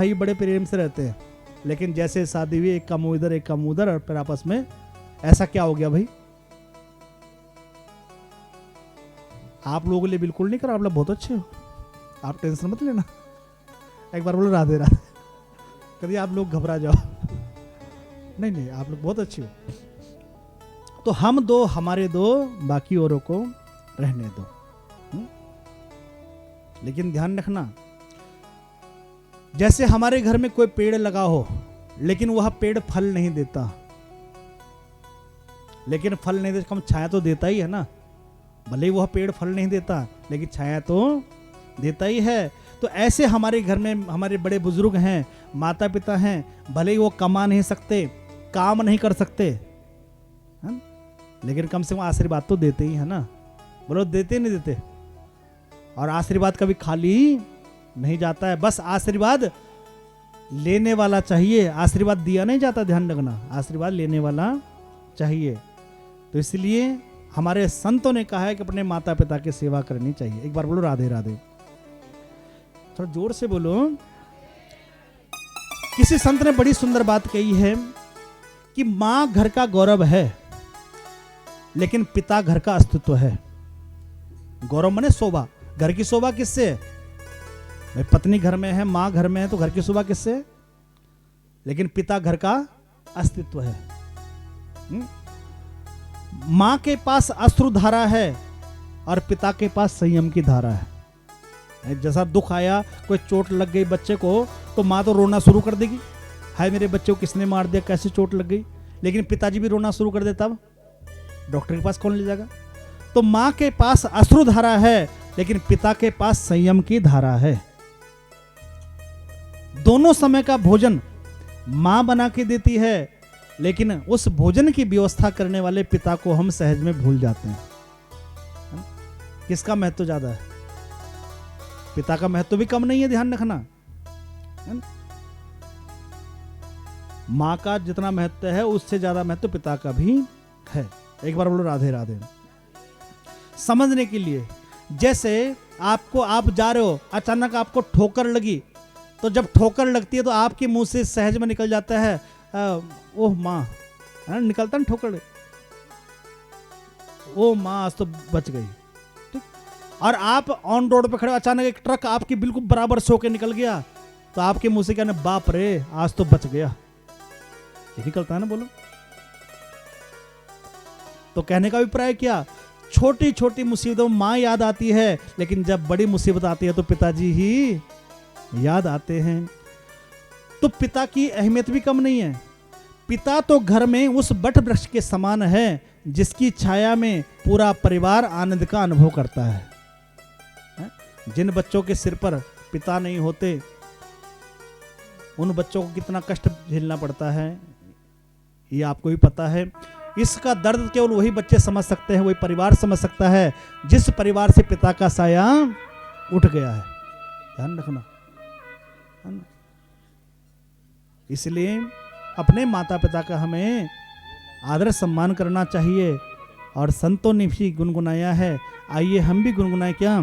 भाई बड़े प्रेम से रहते हैं, लेकिन जैसे शादी हुई एक का मुंह इधर एक का मुंह उधर, और फिर आपस में ऐसा क्या हो गया भाई? आप लोगों के लिए बिल्कुल नहीं करा, आप लोग बहुत अच्छे हो, आप टेंशन मत लेना। एक बार बोलो राधे राधे, कभी आप लोग घबरा जाओ। नहीं नहीं, आप लोग बहुत अच्छे हो। तो हम दो, हमारे दो, बाकी औरों को रहने दो। लेकिन ध्यान रखना, जैसे हमारे घर में कोई पेड़ लगा हो लेकिन वह पेड़ फल नहीं देता, लेकिन फल नहीं देता, कम छाया तो देता ही है ना। भले ही वह पेड़ फल नहीं देता लेकिन छाया तो देता ही है। तो ऐसे हमारे घर में हमारे बड़े बुजुर्ग हैं, माता पिता हैं, भले ही वो कमा नहीं सकते, काम नहीं कर सकते, है? लेकिन कम से कम आशीर्वाद तो देते ही है ना। बोलो देते नहीं देते? और आशीर्वाद कभी खाली नहीं जाता है, बस आशीर्वाद लेने वाला चाहिए, आशीर्वाद दिया नहीं जाता, ध्यान रखना, आशीर्वाद लेने वाला चाहिए। तो इसलिए हमारे संतों ने कहा है कि अपने माता पिता की सेवा करनी चाहिए। एक बार बोलो राधे राधे, थोड़ा जोर से बोलो। किसी संत ने बड़ी सुंदर बात कही है कि मां घर का गौरव है लेकिन पिता घर का अस्तित्व है। गौरव माने शोभा, घर की शोभा किससे है? भाई पत्नी घर में है, मां घर में है, तो घर की शोभा किससे? लेकिन पिता घर का अस्तित्व है। मां के पास अश्रुधारा है और पिता के पास संयम की धारा है। जैसा दुख आया, कोई चोट लग गई बच्चे को, तो मां तो रोना शुरू कर देगी, हाय मेरे बच्चे को किसने मार दिया, कैसे चोट लग गई। लेकिन पिताजी भी रोना शुरू कर दे, तब डॉक्टर के पास कौन ले जाएगा? तो मां के पास अश्रुधारा है लेकिन पिता के पास संयम की धारा है। दोनों समय का भोजन मां बना के देती है, लेकिन उस भोजन की व्यवस्था करने वाले पिता को हम सहज में भूल जाते हैं। किसका महत्व ज्यादा है? पिता का महत्व भी कम नहीं है, ध्यान रखना। मां का जितना महत्व है उससे ज्यादा महत्व पिता का भी है। एक बार बोलो राधे राधे। समझने के लिए, जैसे आपको, आप जा रहे हो, अचानक आपको ठोकर लगी, तो जब ठोकर लगती है तो आपके मुंह से सहज में निकल जाता है ओह माँ, निकलता ना ठोकर, ओ माँ आज तो बच गई, ठीक। और आप ऑन रोड पे खड़े, अचानक एक ट्रक आपकी बिल्कुल बराबर से होके निकल गया, तो आपके मुंह से कहना बाप रे आज तो बच गया, ये निकलता है ना। बोलो, तो कहने का अभिप्राय क्या? छोटी छोटी मुसीबतों में मां याद आती है, लेकिन जब बड़ी मुसीबत आती है तो पिताजी ही याद आते हैं। तो पिता की अहमियत भी कम नहीं है। पिता तो घर में उस बट वृक्ष के समान है जिसकी छाया में पूरा परिवार आनंद का अनुभव करता है। जिन बच्चों के सिर पर पिता नहीं होते, उन बच्चों को कितना कष्ट झेलना पड़ता है, ये आपको भी पता है। इसका दर्द केवल वही बच्चे समझ सकते हैं, वही परिवार समझ सकता है जिस परिवार से पिता का साया उठ गया है। ध्यान रखना, है ना? इसलिए अपने माता पिता का हमें आदर सम्मान करना चाहिए। और संतों ने भी गुनगुनाया है, आइए हम भी गुनगुनाए क्या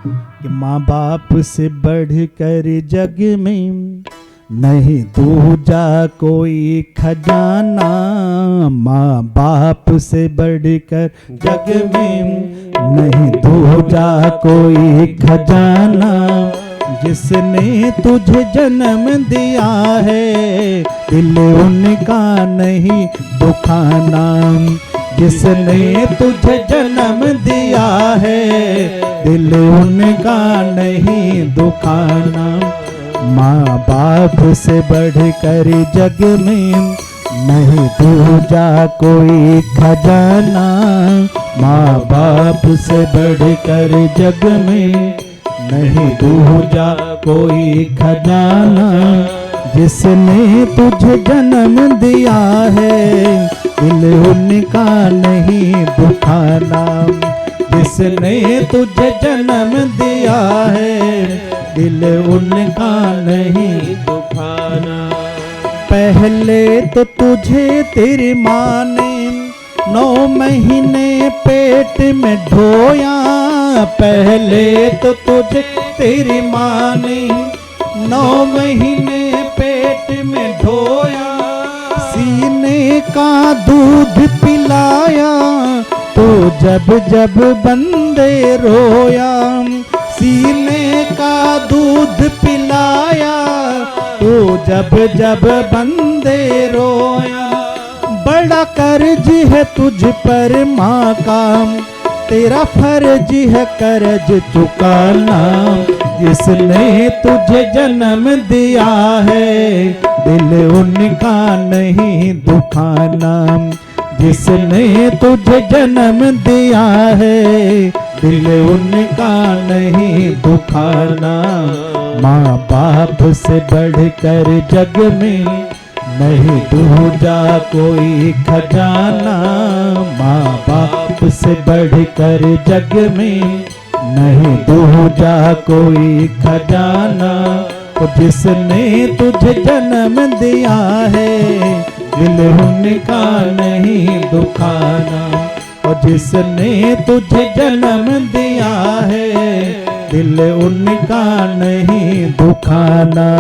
कि माँ बाप से बढ़कर जग में नहीं दूजा कोई खजाना, माँ बाप से बढ़कर जग में नहीं दूजा कोई खजाना, जिसने तुझे जन्म दिया है दिल उनका नहीं दुखाना, जिसने तुझे जन्म दिया है दिल उनका नहीं दुखाना, माँ बाप से बढ़कर जग में नहीं दूजा कोई खजाना, माँ बाप से बढ़कर जग में नहीं दूजा कोई खजाना, जिसने तुझे जन्म दिया है दिल उनका नहीं दुखाना, जिसने तुझे जन्म दिया है दिल उनका नहीं दुखाना। पहले तो तुझे तेरी माँ ने 9 महीने पेट में ढोया, पहले तो तुझे तेरी माँ ने 9 महीने पेट में ढोया, सीने का दूध पिलाया, तो जब जब बंदे रोया। सीने का दूध पिलाया, तो जब जब बंदे रोया। बड़ा कर्ज है तुझ पर माँ का, तेरा फर्ज है कर्ज चुकाना। जिसने तुझे जन्म दिया है, दिल उनका नहीं दुखाना। जिसने तुझे जन्म दिया है, दिल उनका नहीं दुखाना। माँ बाप से बढ़कर जग में नहीं दूजा कोई खजाना। माँ बाप से बढ़कर जग में नहीं दूजा कोई खजाना। तो जिसने तुझे जन्म दिया है, दिल उनका नहीं दुखाना। और जिसने तुझे जन्म दिया है, दिल उनका नहीं दुखाना।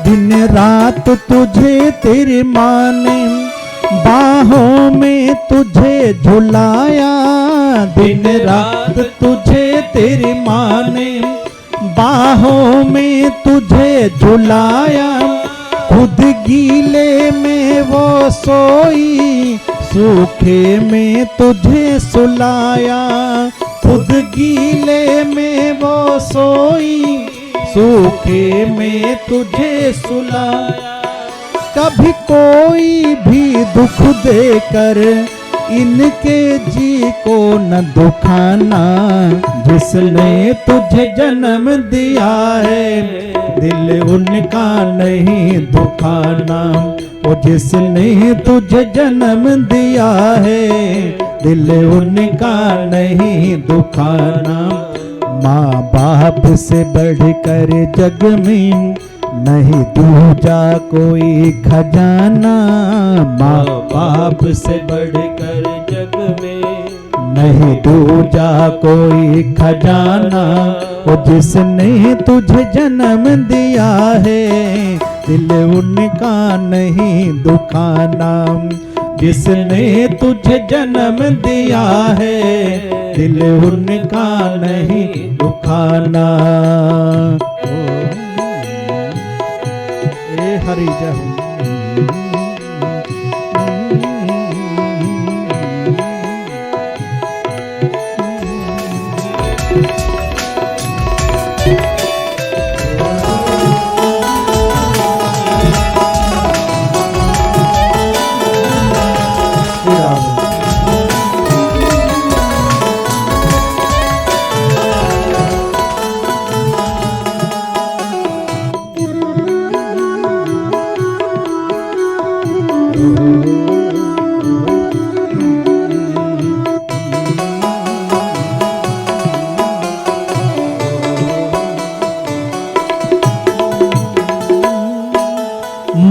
दिन रात तुझे तेरी माँ ने बाहों में तुझे झुलाया। दिन रात तुझे तेरी माँ ने बाहों में तुझे झुलाया। खुद गीले में वो सोई, सूखे में तुझे सुलाया। खुद गीले में वो सोई, सूखे में तुझे सुलाया। कभी कोई भी दुख देकर इनके जी को न दुखाना। जिसने तुझे जन्म दिया है, दिल उनका नहीं दुखाना। वो जिसने तुझे जन्म दिया है, दिल उनका नहीं दुखाना। माँ बाप से बढ़कर जग में नहीं दूजा कोई खजाना। माँ बाप से बढ़कर जग में नहीं दूजा कोई खजाना। वो जिसने तुझे जन्म दिया है, दिल उनका नहीं दुखाना। जिसने तुझे जन्म दिया है, दिल उनका नहीं दुखाना। ए हरि जय हो।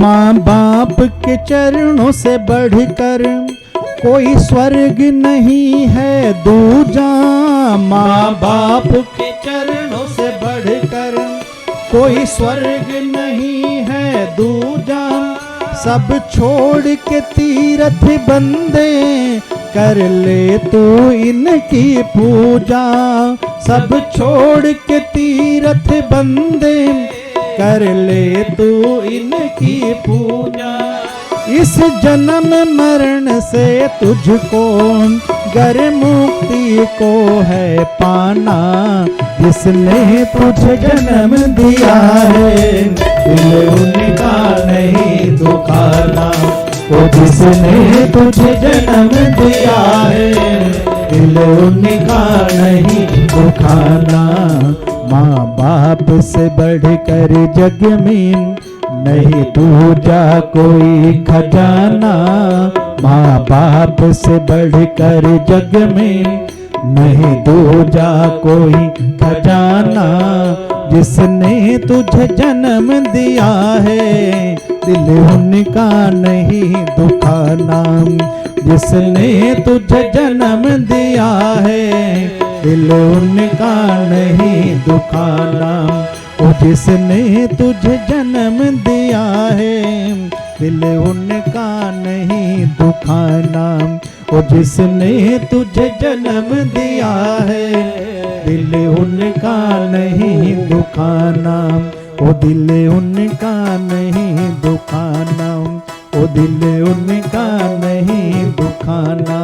माँ बाप के चरणों से बढ़कर कोई स्वर्ग नहीं है दूजा। माँ बाप के चरणों से बढ़कर कोई स्वर्ग नहीं है दूजा। सब छोड़ के तीर्थ बंदे कर ले तू इनकी पूजा। सब छोड़ के तीर्थ बंदे कर ले तू इनकी पूजा। इस जन्म मरण से तुझको गर मुक्ति को है पाना। जिसने तुझे जन्म दिया है, दिल उनका नहीं दुखाना। वो जिसने तुझे जन्म दिया है, दिल उनका नहीं दुखाना। माँ बाप से बढ़कर जग में नहीं दूजा कोई खजाना। माँ बाप से बढ़कर जग में नहीं दूजा कोई खजाना, जिसने तुझे जन्म दिया है, दिल उनका नहीं दुखाना। जिसने तुझे जन्म दिया है, दिल उनका नहीं दुखाना। ओ जिसने तुझे जन्म दिया है, दिल उनका नहीं दुखाना। ओ जिसने तुझे जन्म दिया है, दिल उनका नहीं दुखाना। ओ दिल उनका नहीं दुखाना। ओ दिल उनका नहीं दुखाना।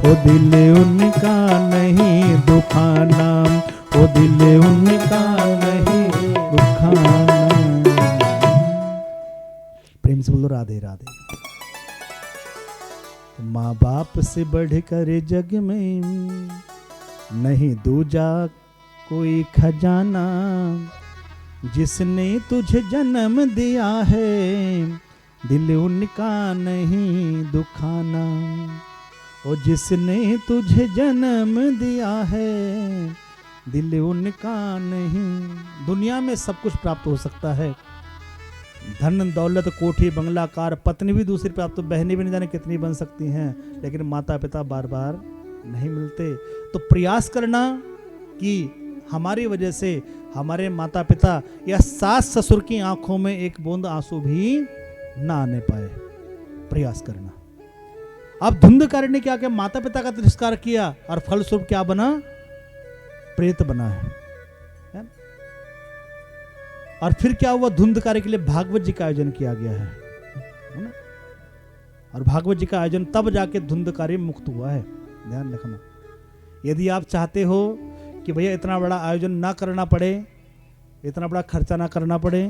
ओ दिल उनका नहीं दुखाना। ओ दिल उनका नहीं दुखाना। प्रेम से बोलो राधे राधे। माँ बाप से बढ़कर जग में नहीं दूजा कोई खजाना। जिसने तुझे जन्म दिया है, दिल उनका नहीं दुखाना। और जिसने तुझे जन्म दिया है, दिल उनका नहीं। दुनिया में सब कुछ प्राप्त हो सकता है, धन दौलत कोठी बंगला कार पत्नी भी दूसरी प्राप्त, तो बहनें भी नहीं जाने कितनी बन सकती हैं, लेकिन माता पिता बार बार नहीं मिलते। तो प्रयास करना कि हमारी वजह से हमारे माता पिता या सास ससुर की आंखों में एक बूंद आंसू भी ना आने पाए। प्रयास करना। अब धुंधकारी ने क्या किया, माता पिता का तिरस्कार किया और फलस्वरूप क्या बना, प्रेत बना है। और फिर क्या हुआ, धुंधकारी के लिए भागवत जी का आयोजन किया गया है ना? और भागवत जी का आयोजन तब जाके धुंधकारी मुक्त हुआ है। ध्यान रखना, यदि आप चाहते हो कि भैया इतना बड़ा आयोजन ना करना पड़े, इतना बड़ा खर्चा ना करना पड़े,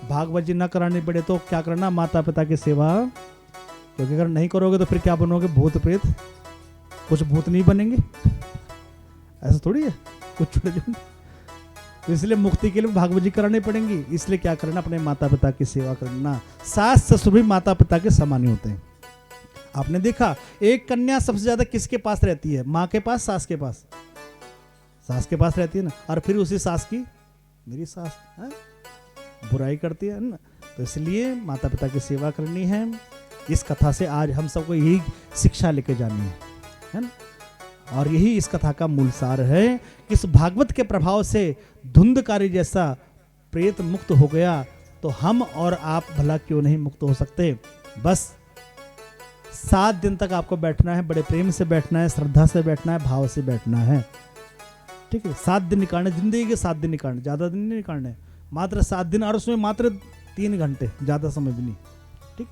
भागवत जी ना करानी पड़े, तो क्या करना, माता पिता की सेवा। क्योंकि अगर नहीं करोगे तो फिर क्या बनोगे, भूत प्रेत। कुछ भूत नहीं बनेंगे, ऐसा थोड़ी है कुछ छोटे छोटे। तो इसलिए मुक्ति के लिए भागवत जी करानी पड़ेंगी। इसलिए क्या करना, अपने माता पिता की सेवा करना। सास ससुर भी माता पिता के समान ही होते हैं। आपने देखा, एक कन्या सबसे ज्यादा किसके पास रहती है, माँ के पास, सास के पास? सास के पास रहती है ना। और फिर उसी सास की मेरी सास है बुराई करती है ना। तो इसलिए माता पिता की सेवा करनी है। इस कथा से आज हम सबको यही शिक्षा लेके जानी है ना। और यही इस कथा का मूल सार है कि इस भागवत के प्रभाव से धुंधकारी जैसा प्रेत मुक्त हो गया, तो हम और आप भला क्यों नहीं मुक्त हो सकते। बस 7 दिन तक आपको बैठना है, बड़े प्रेम से बैठना है, श्रद्धा से बैठना है, भाव से बैठना है। ठीक है, 7 दिन निकालने, जिंदगी के 7 दिन निकालने, ज्यादा दिन नहीं निकालने, मात्र 7 दिन। और उसमें मात्र 3 घंटे, ज्यादा समय भी नहीं। ठीक,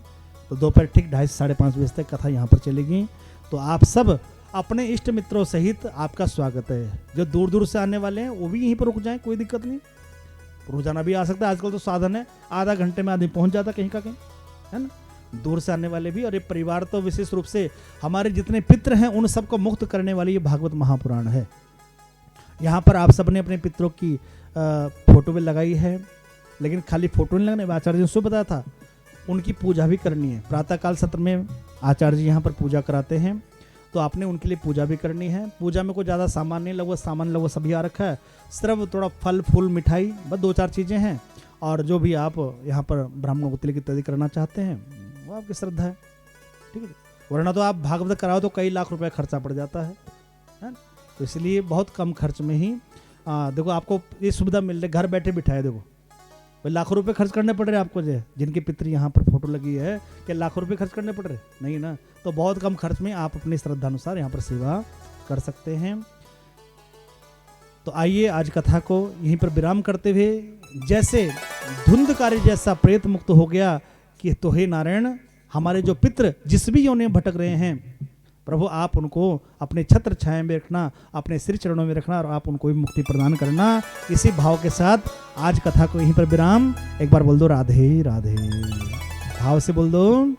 तो दोपहर ठीक 2:30 से 5:30 बजे तक कथा यहाँ पर चलेगी। तो आप सब अपने इष्ट मित्रों सहित आपका स्वागत है। जो दूर दूर से आने वाले हैं वो भी यहीं पर रुक जाएं, कोई दिक्कत नहीं। रोजाना भी आ सकता है, आजकल तो साधन है, आधा घंटे में आदमी पहुंच जाता कहीं का कहीं, है ना। दूर से आने वाले भी, और ये परिवार तो विशेष रूप से हमारे जितने पितृ हैं उन सबको मुक्त करने वाली ये भागवत महापुराण है। यहाँ पर आप सबने अपने पितरों की फोटो भी लगाई है, लेकिन खाली फोटो नहीं लगाने, आचार्य जी ने सुबह बताया था उनकी पूजा भी करनी है। प्रातःकाल सत्र में आचार्य जी यहाँ पर पूजा कराते हैं, तो आपने उनके लिए पूजा भी करनी है। पूजा में कोई ज़्यादा सामान नहीं, लगभग सामान लगभग सभी आ रखा है, सिर्फ थोड़ा फल फूल मिठाई, बस 2-4 चीज़ें हैं। और जो भी आप यहाँ पर ब्राह्मणों को तिलक इत्यादि करना चाहते हैं वो आपकी श्रद्धा है। ठीक है, वरना तो आप भागवत कराओ तो कई लाख रुपए खर्चा पड़ जाता है। तो इसलिए बहुत कम खर्च में ही देखो आपको ये सुविधा मिल रही, घर बैठे बिठाए। देखो भाई लाखों रुपए खर्च करने पड़ रहे आपको, जो जिनके पितृ यहाँ पर फोटो लगी है, क्या लाखों रुपए खर्च करने पड़ रहे? नहीं ना। तो बहुत कम खर्च में आप अपनी श्रद्धा अनुसार यहाँ पर सेवा कर सकते हैं। तो आइए आज कथा को यहीं पर विराम करते हुए, जैसे धुंधकारी जैसा प्रेत मुक्त हो गया कि तो हे नारायण, हमारे जो पितृ जिस भी योनि में भटक रहे हैं, प्रभु आप उनको अपने छत्र छाया में रखना, अपने श्री चरणों में रखना, और आप उनको भी मुक्ति प्रदान करना। इसी भाव के साथ आज कथा को यहीं पर विराम। एक बार बोल दो राधे राधे, भाव से बोल दो।